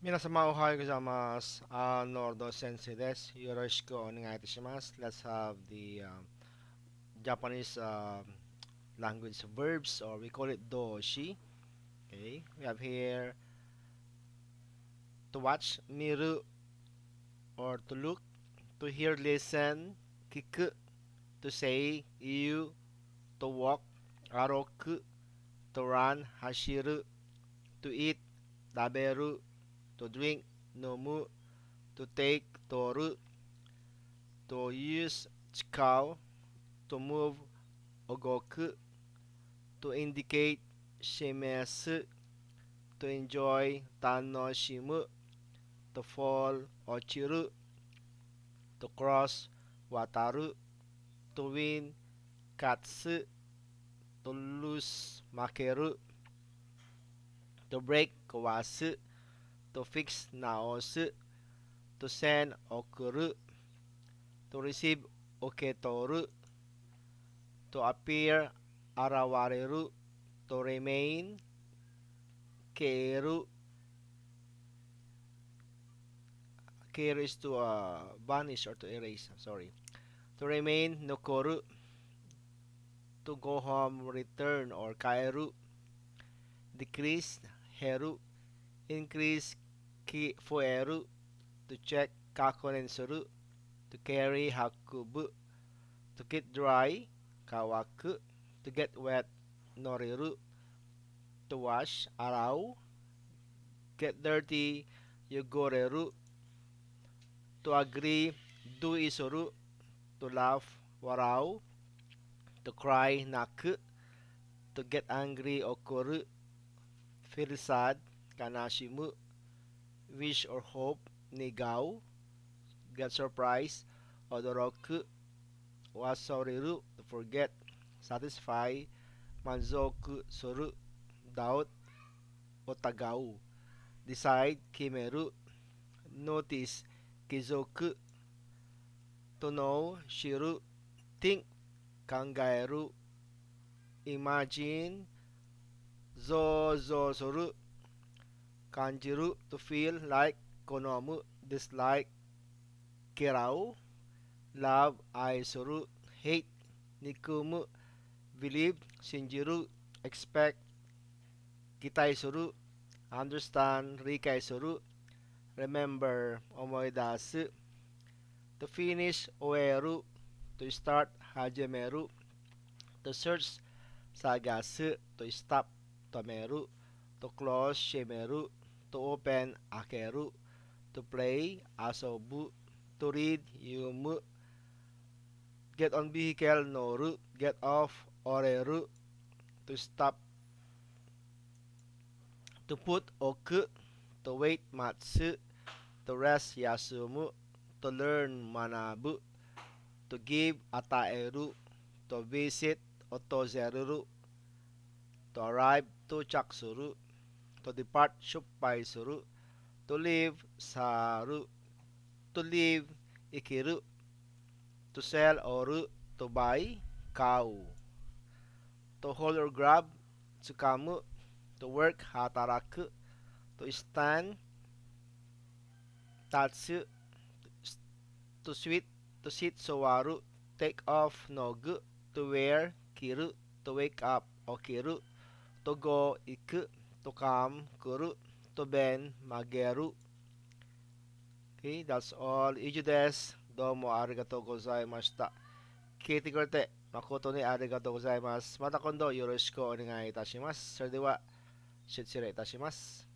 皆様おはようございます。Nordo Sensei desu. Yoroshiku onegai itashimasu. Let's have the Japanese language verbs, or we call it doshi. Okay, we have here to watch, miru, or to look, to hear, listen, kiku, to say, iu, to walk, aroku, to run, hashiru, to eat, daberu, to drink, nomu, to take, toru, to use, chikau, to move, ogoku, to indicate, shimesu, to enjoy, tanoshimu, to fall, ochiru, to cross, wataru, to win, katsu, to lose, makeru, to break, kawasu, to fix, naosu, to send, okuru, to receive, oketoru, to appear, arawareru, to remain, keiru. Keiru is to vanish or to erase. Sorry. To remain, nokoru. To go home, return, or kairu. Decrease, heru. Increase, fueru. To check, kakonensuru. To carry, hakubu. To get dry, kawaku. To get wet, noriru. To wash, arau. Get dirty, yogoreru. To agree, do isuru. To laugh, warau. To cry, naku. To get angry, okoru. Feel sad, kanashimu. Wish or hope, nigau. Get surprised, odoroku. Wasoriru, to forget. Satisfy, manzoku suru. Doubt, otagau. Decide, kimeru. Notice, kizoku. To know, shiru. Think, kangaeru. Imagine, zozosoru. Kanjiru, to feel like, konomu. Dislike, kirau. Love, aisuru. Hate, nikumu. Believe, shinjiru. Expect, kitaisuru. Understand, rikaisuru. Remember, omoidasu. To finish, oeru. To start, hajemeru. To search, sagasu. To stop, tomeru. To close, shimeru. To open, akeru. To play, asobu. To read, yumu. Get on vehicle, noru. Get off, oreru. To stop, to put, oku. To wait, matsu. To rest, yasumu. To learn, manabu. To give, ataeru. To visit, otozeru. To arrive, tochaksuru. To depart, shuppaisuru. To leave, saru. To leave, ikiru. To sell, oru. To buy, kau. To hold or grab, tsukamu. To work, hataraku. To stand, tatsu. To sit, sowaru. Take off, nogu. To wear, kiru. To wake up, okiru. To go, iku. To come, kuru. To bend, mageru. Okay, that's all. Iju desu. Domo arigatou gozaimashita. Kiti korte. Makoto ni arigatou gozaimasu. Mata kondo yoroshiku onegai itashimasu. それでは、失礼いたします。